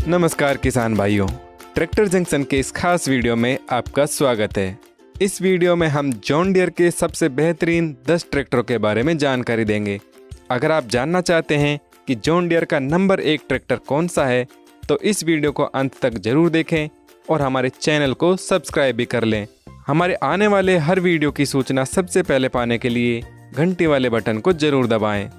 नमस्कार किसान भाइयों, ट्रैक्टर जंक्शन के इस खास वीडियो में आपका स्वागत है। इस वीडियो में हम जॉन डियर के सबसे बेहतरीन 10 ट्रैक्टरों के बारे में जानकारी देंगे। अगर आप जानना चाहते हैं कि जॉन डियर का नंबर 1 ट्रैक्टर कौन सा है तो इस वीडियो को अंत तक जरूर देखें और हमारे चैनल को सब्सक्राइब भी कर लें। हमारे आने वाले हर वीडियो की सूचना सबसे पहले पाने के लिए घंटी वाले बटन को जरूर दबाएं।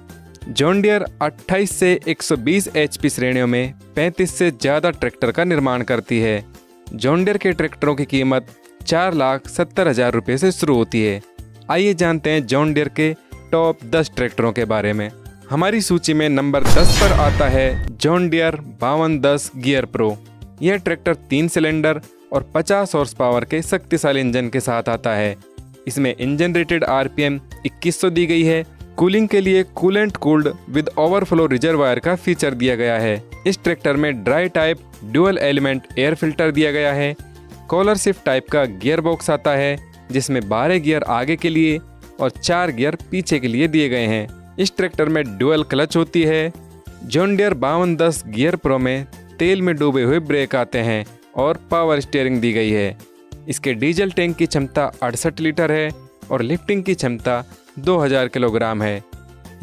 जॉन डियर 28 से 120 HP श्रेणियों में 35 से ज़्यादा ट्रैक्टर का निर्माण करती है। जॉन डियर के ट्रैक्टरों की कीमत 4,70,000 रुपये से शुरू होती है। आइए जानते हैं जॉन डियर के टॉप 10 ट्रैक्टरों के बारे में। हमारी सूची में नंबर 10 पर आता है जॉन डियर 5210 गियर प्रो। यह ट्रैक्टर 3 सिलेंडर और 50 हॉर्स पावर के शक्तिशाली इंजन के साथ आता है। इसमें इंजन रेटेड RPM 2100 दी गई है। कूलिंग के लिए coolant cooled with overflow reservoir का फीचर दिया गया है। इस ट्रैक्टर में dry type dual element air filter दिया गया है। कॉलर शिफ्ट टाइप का गियर बॉक्स आता है जिसमें 12 गियर आगे के लिए और 4 गियर पीछे के लिए दिए गए हैं। इस ट्रैक्टर में ड्यूअल क्लच होती है। जॉन डियर 5210 गियर प्रो में तेल में डूबे हुए ब्रेक आते हैं और पावर स्टीयरिंग दी गई है। इसके डीजल टैंक की क्षमता 68 लीटर है और लिफ्टिंग की क्षमता 2000 किलोग्राम है।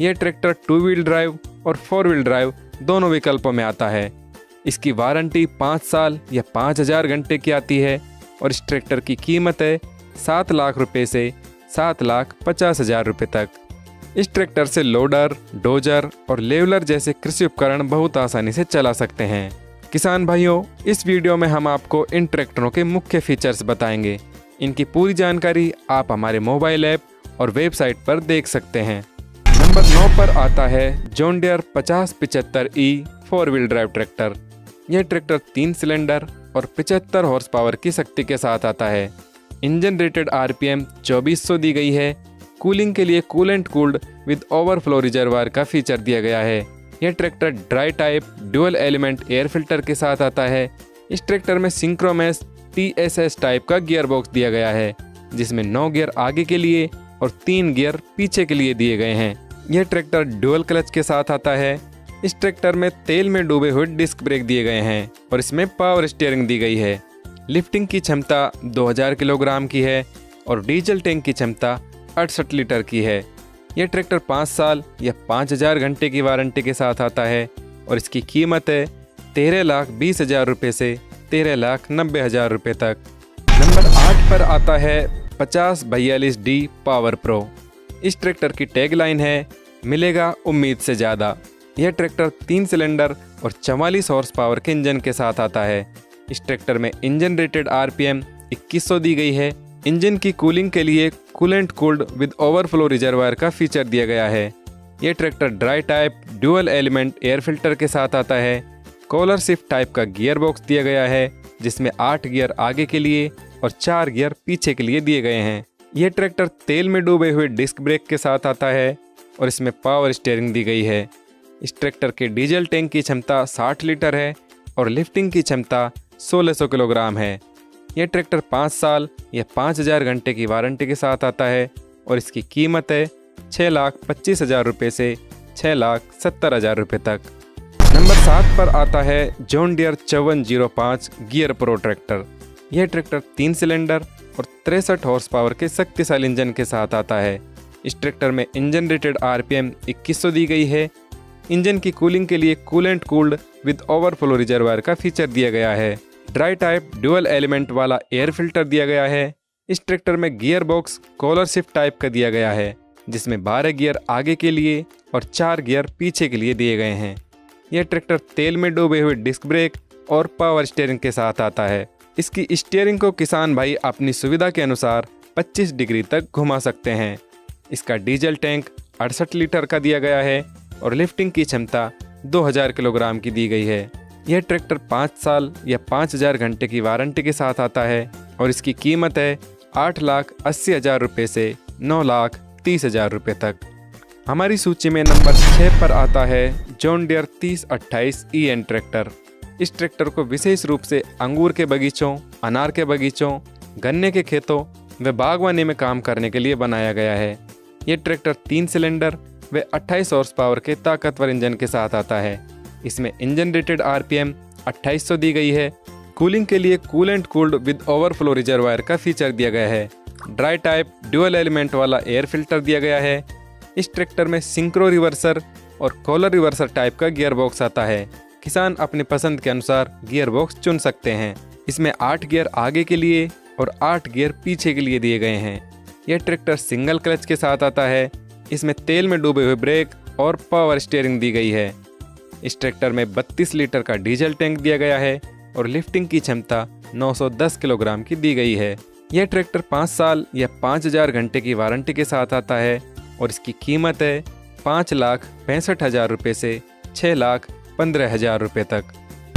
यह ट्रैक्टर 2 व्हील ड्राइव और 4 व्हील ड्राइव दोनों विकल्पों में आता है। इसकी वारंटी 5 साल या 5000 घंटे की आती है और इस ट्रैक्टर की कीमत है 7 लाख रुपये से 7,50,000 रुपये तक। इस ट्रैक्टर से लोडर, डोजर और लेवलर जैसे कृषि उपकरण बहुत आसानी से चला सकते हैं। किसान भाइयों, इस वीडियो में हम आपको इन ट्रैक्टरों के मुख्य फीचर्स बताएंगे। इनकी पूरी जानकारी आप हमारे मोबाइल ऐप और वेबसाइट पर देख सकते हैं। नंबर 9 पर आता है John Deere 5075E 4 wheel drive tractor. यह ट्रैक्टर 3 सिलेंडर और 75 हॉर्स पावर की शक्ति के साथ आता है। इंजन रेटेड RPM 2400 दी गई है। कूलिंग के लिए coolant cooled with overflow reservoir का फीचर दिया गया है। यह tractor dry type dual element air filter के साथ आता है। इस ट्रैक्टर में सिंक्रोमैस TSS टाइप का गियर बॉक्स दिया गया है जिसमें 9 गियर आगे के लिए और 3 गियर पीछे के लिए दिए गए हैं। यह ट्रैक्टर ड्यूअल क्लच के साथ आता है। इस ट्रैक्टर में तेल में डूबे हुए डिस्क ब्रेक दिए गए हैं और इसमें पावर स्टीयरिंग दी गई है। लिफ्टिंग की क्षमता 2000 किलोग्राम की है और डीजल टैंक की क्षमता 68 लीटर की है। यह ट्रैक्टर 5 साल या 5000 घंटे की वारंटी के साथ आता है और इसकी कीमत है 13,20,000 रुपये से 13,90,000 रुपये तक। नंबर 8 पर आता है 5042D पावर प्रो। इस ट्रैक्टर की टैगलाइन है, मिलेगा उम्मीद से ज़्यादा। यह ट्रैक्टर 3 सिलेंडर और 44 हॉर्स पावर के इंजन के साथ आता है। इस ट्रैक्टर में इंजन रेटेड RPM 2100 दी गई है। इंजन की कूलिंग के लिए coolant cooled with overflow reservoir का फीचर दिया गया है। यह tractor dry type dual element air filter के साथ आता है। कॉलर शिफ्ट टाइप का गियर बॉक्स दिया गया है जिसमें 8 गियर आगे के लिए और 4 गियर पीछे के लिए दिए गए हैं। यह ट्रैक्टर तेल में डूबे हुए डिस्क ब्रेक के साथ आता है और इसमें पावर स्टीयरिंग दी गई है। इस ट्रैक्टर के डीजल टैंक की क्षमता 60 लीटर है और लिफ्टिंग की क्षमता 1600 किलोग्राम है। यह ट्रैक्टर 5 साल या 5000 घंटे की वारंटी के साथ आता है और इसकी कीमत है 6,25,000 रुपये से 6,70,000 रुपये तक। नंबर 7 पर आता है John Deere 5405 gear pro tractor. यह ट्रैक्टर 3 सिलेंडर और 63 हॉर्स पावर के शक्तिशाली इंजन के साथ आता है। इस ट्रैक्टर में इंजन रेटेड RPM 2100 दी गई है। इंजन की कूलिंग के लिए coolant cooled with overflow reservoir का फीचर दिया गया है। ड्राई टाइप ड्यूअल एलिमेंट वाला एयर फिल्टर दिया गया है। इस ट्रैक्टर में gear box collar shift type का दिया गया है जिसमें 12 गियर आगे के लिए और 4 गियर पीछे के लिए दिए गए हैं। यह ट्रैक्टर तेल में डूबे हुए डिस्क ब्रेक और पावर स्टीयरिंग के साथ आता है। इसकी स्टीयरिंग को किसान भाई अपनी सुविधा के अनुसार 25 डिग्री तक घुमा सकते हैं। इसका डीजल टैंक 68 लीटर का दिया गया है और लिफ्टिंग की क्षमता 2000 किलोग्राम की दी गई है। यह ट्रैक्टर 5 साल या 5000 घंटे की वारंटी के साथ आता है और इसकी कीमत है 8,80,000 रुपये से 9,30,000 रुपये तक। हमारी सूची में नंबर 6 पर आता है जॉन डियर 3028 EN ट्रैक्टर। इस ट्रैक्टर को विशेष रूप से अंगूर के बगीचों, अनार के बगीचों, गन्ने के खेतों व बागवानी में काम करने के लिए बनाया गया है। यह ट्रैक्टर 3 सिलेंडर व 28 हॉर्स पावर के ताकतवर इंजन के साथ आता है। इसमें इंजन रेटेड RPM 2800 दी गई है। कूलिंग के लिए coolant cooled with overflow reservoir का फीचर दिया गया है। ड्राई टाइप ड्यूअल एलिमेंट वाला एयर फिल्टर दिया गया है। इस ट्रैक्टर में सिंक्रो रिवर्सर और कॉलर रिवर्सर टाइप का गियर बॉक्स आता है। किसान अपनी पसंद के अनुसार गियर बॉक्स चुन सकते हैं। इसमें 8 गियर आगे के लिए और 8 गियर पीछे के लिए दिए गए हैं। यह ट्रैक्टर सिंगल क्लच के साथ आता है। इसमें तेल में डूबे हुए ब्रेक और पावर स्टीयरिंग दी गई है। इस ट्रैक्टर में 32 लीटर का डीजल टैंक दिया गया है और लिफ्टिंग की क्षमता 910 किलोग्राम की दी गई है। यह ट्रैक्टर 5 साल या 5000 घंटे की वारंटी के साथ आता है और इसकी कीमत है 5,65,000 रुपये से 6,15,000 रुपये तक।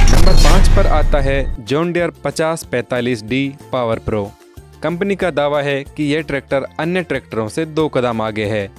नंबर 5 पर आता है John Deere 5045D power pro. Company का दावा है कि यह ट्रैक्टर अन्य ट्रैक्टरों से 2 कदम आगे है।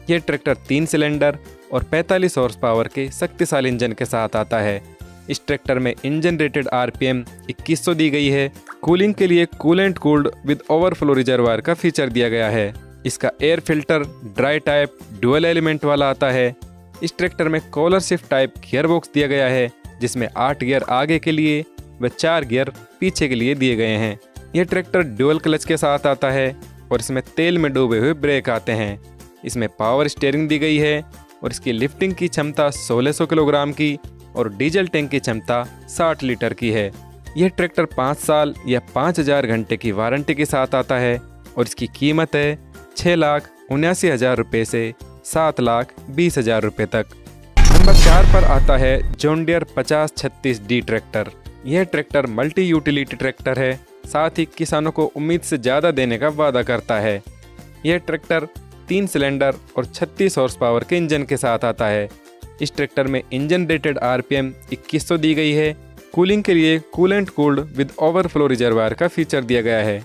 यह ट्रैक्टर 3 सिलेंडर और 45 हॉर्स पावर के शक्तिशाली इंजन के साथ आता है। इस ट्रैक्टर में इंजन रेटेड RPM 2100 दी गई है। कूलिंग के लिए coolant cooled with overflow reservoir का फीचर दिया गया है। इसका air filter dry type dual element वाला आता है। इस ट्रैक्टर में collar shift type gear box दिया गया है, जिसमें 8 गियर आगे के लिए व 4 गियर पीछे के लिए दिए गए हैं। यह ट्रैक्टर डुअल क्लच के साथ आता है और इसमें तेल में डूबे हुए ब्रेक आते हैं। इसमें पावर स्टीयरिंग दी गई है और इसकी लिफ्टिंग की क्षमता 1600 किलोग्राम की और डीजल टैंक की क्षमता 60 लीटर की है। यह ट्रैक्टर 5 साल या 5000 घंटे की वारंटी के साथ आता है और इसकी कीमत है 6,79,000 रुपये से 7,20,000 रुपये तक। नंबर 4 पर आता है जॉन डियर 5036D ट्रैक्टर। यह ट्रैक्टर मल्टी यूटिलिटी ट्रैक्टर है, साथ ही किसानों को उम्मीद से ज़्यादा देने का वादा करता है। यह ट्रैक्टर 3 सिलेंडर और 36 हॉर्स पावर के इंजन के साथ आता है। इस ट्रैक्टर में इंजन रेटेड RPM 2100 दी गई है। कूलिंग के लिए coolant cooled with overflow reservoir का फीचर दिया गया है।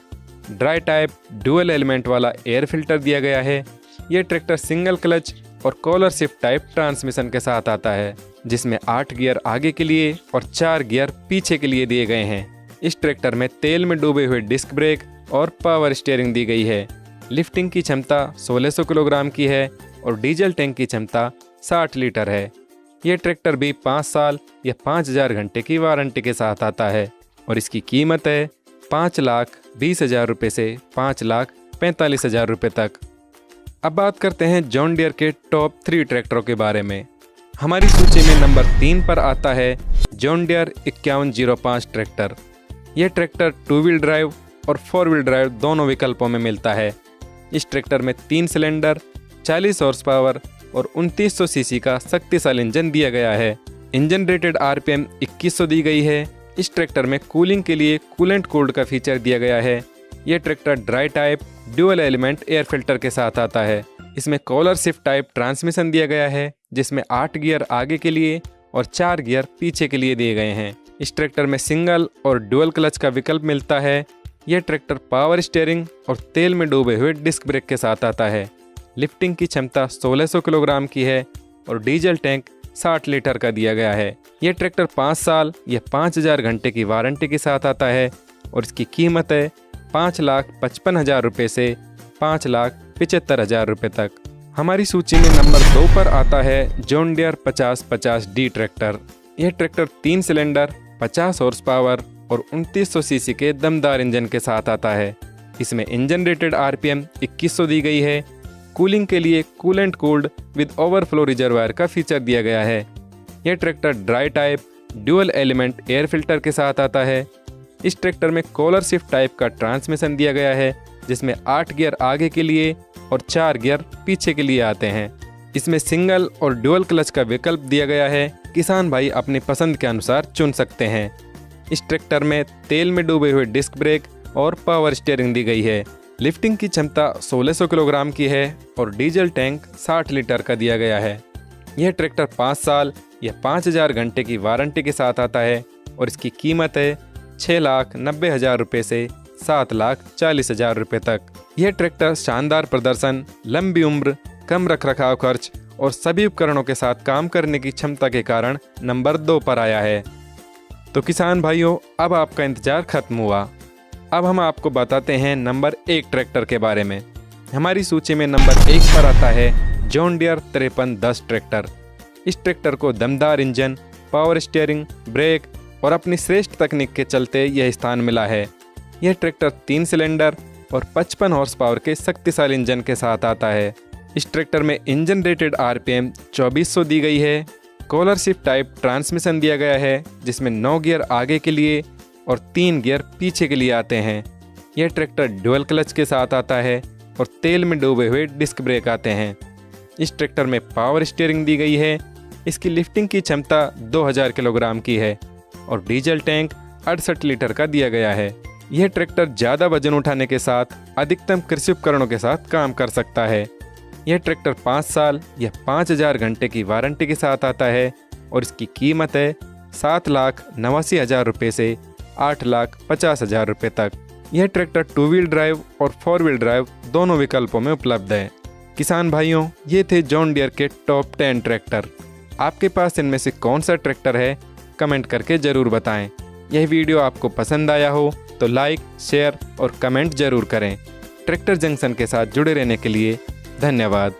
ड्राई टाइप डुअल एलिमेंट वाला एयर फिल्टर दिया गया है। यह ट्रैक्टर सिंगल क्लच और कॉलर शिफ्ट टाइप ट्रांसमिशन के साथ आता है, जिसमें 8 गियर आगे के लिए और 4 गियर पीछे के लिए दिए गए हैं। इस ट्रैक्टर में तेल में डूबे हुए डिस्क ब्रेक और पावर स्टीयरिंग दी गई है। लिफ्टिंग की क्षमता 1600 किलोग्राम की है और डीजल टैंक की क्षमता 60 लीटर है। यह ट्रैक्टर भी 5 साल या 5000 घंटे की वारंटी के साथ आता है और इसकी कीमत है 5,20,000 रुपये से 5,45,000 रुपये तक। अब बात करते हैं जॉन डियर के टॉप 3 ट्रैक्टरों के बारे में। हमारी सूची में नंबर 3 पर आता है जॉन डियर 5105 ट्रैक्टर। यह ट्रैक्टर 2 व्हील ड्राइव और 4 व्हील ड्राइव दोनों विकल्पों में मिलता है। इस ट्रैक्टर में 3 सिलेंडर 40 हॉर्स पावर और 2900 सीसी का शक्तिशाली इंजन दिया गया है। इंजन रेटेड RPM 2100 दी गई है। इस ट्रैक्टर में कूलिंग के लिए कूलेंट कूल्ड का फीचर दिया गया है। यह tractor dry type dual element air filter के साथ आता है। इसमें कॉलर शिफ्ट टाइप ट्रांसमिशन दिया गया है, जिसमें 8 गियर आगे के लिए और 4 गियर पीछे के लिए दिए गए हैं। इस ट्रैक्टर में सिंगल और डुअल क्लच का विकल्प मिलता है। यह ट्रैक्टर पावर स्टीयरिंग और तेल में डूबे हुए डिस्क ब्रेक के साथ आता है। लिफ्टिंग की क्षमता 1600 किलोग्राम की है और डीजल टैंक 60 लीटर का दिया गया है। यह ट्रैक्टर 5 साल या 5000 घंटे की वारंटी के साथ आता है और इसकी कीमत है 5,55,000 रुपये से 5,75,000 रुपये तक। हमारी सूची में नंबर 2 पर आता है जॉन डियर 5050D ट्रैक्टर। यह ट्रैक्टर 3 सिलेंडर 50 हॉर्स पावर और 2900 सीसी के दमदार इंजन के साथ आता है। इसमें इंजन रेटेड RPM 2100 दी गई है। कूलिंग के लिए coolant cooled with overflow reservoir का फीचर दिया गया है। यह tractor dry type dual element air filter के साथ आता है। इस ट्रैक्टर में कॉलर शिफ्ट टाइप का ट्रांसमिशन दिया गया है, जिसमें 8 गियर आगे के लिए और 4 गियर पीछे के लिए आते हैं। इसमें सिंगल और डुअल क्लच का विकल्प दिया गया है। किसान भाई अपनी पसंद के अनुसार चुन सकते हैं। इस ट्रैक्टर में तेल में डूबे हुए डिस्क ब्रेक और पावर स्टीयरिंग दी गई है। लिफ्टिंग की क्षमता 1600 किलोग्राम की है और डीजल टैंक 60 लीटर का दिया गया है। यह ट्रैक्टर 5 साल या 5000 घंटे की वारंटी के साथ आता है और इसकी कीमत है 6,90,000 रुपये से 7,40,000 रुपये तक। यह ट्रैक्टर शानदार प्रदर्शन, लंबी उम्र, कम रखरखाव खर्च और सभी उपकरणों के साथ काम करने की क्षमता के कारण नंबर 2 पर आया है। तो किसान भाइयों, अब आपका इंतजार खत्म हुआ। अब हम आपको बताते हैं नंबर 1 ट्रैक्टर के बारे में। हमारी सूची में नंबर 1 पर आता है जॉन डियर 5310 ट्रैक्टर। इस ट्रैक्टर को दमदार इंजन, पावर स्टीयरिंग, ब्रेक और अपनी श्रेष्ठ तकनीक के चलते यह स्थान मिला है। यह ट्रैक्टर 3 सिलेंडर और 55 हॉर्स पावर के शक्तिशाली इंजन के साथ आता है। इस ट्रैक्टर में इंजन रेटेड आरपीएम 2400 दी गई है। कॉलर शिफ्ट टाइप ट्रांसमिशन दिया गया है, जिसमें 9 गियर आगे के लिए और 3 गियर पीछे के लिए आते हैं। यह ट्रैक्टर डुअल क्लच के साथ आता है और तेल में डूबे हुए डिस्क ब्रेक आते हैं। इस ट्रैक्टर में पावर स्टीयरिंग दी गई है। इसकी लिफ्टिंग की क्षमता 2000 किलोग्राम की है और डीजल टैंक 68 लीटर का दिया गया है। यह ट्रैक्टर ज़्यादा वजन उठाने के साथ अधिकतम कृषि उपकरणों के साथ काम कर सकता है। यह ट्रैक्टर 5 साल या 5000 घंटे की वारंटी के साथ आता है और इसकी कीमत है 7,89,000 रुपये से 8,50,000 रुपये तक। यह ट्रैक्टर 2 व्हील ड्राइव और 4 व्हील ड्राइव दोनों विकल्पों में उपलब्ध है। किसान भाइयों, ये थे जॉन डियर के टॉप 10 ट्रैक्टर। आपके पास इनमें से कौन सा ट्रैक्टर है, कमेंट करके ज़रूर बताएं। यह वीडियो आपको पसंद आया हो तो लाइक, शेयर और कमेंट ज़रूर करें। ट्रैक्टर जंक्शन के साथ जुड़े रहने के लिए धन्यवाद।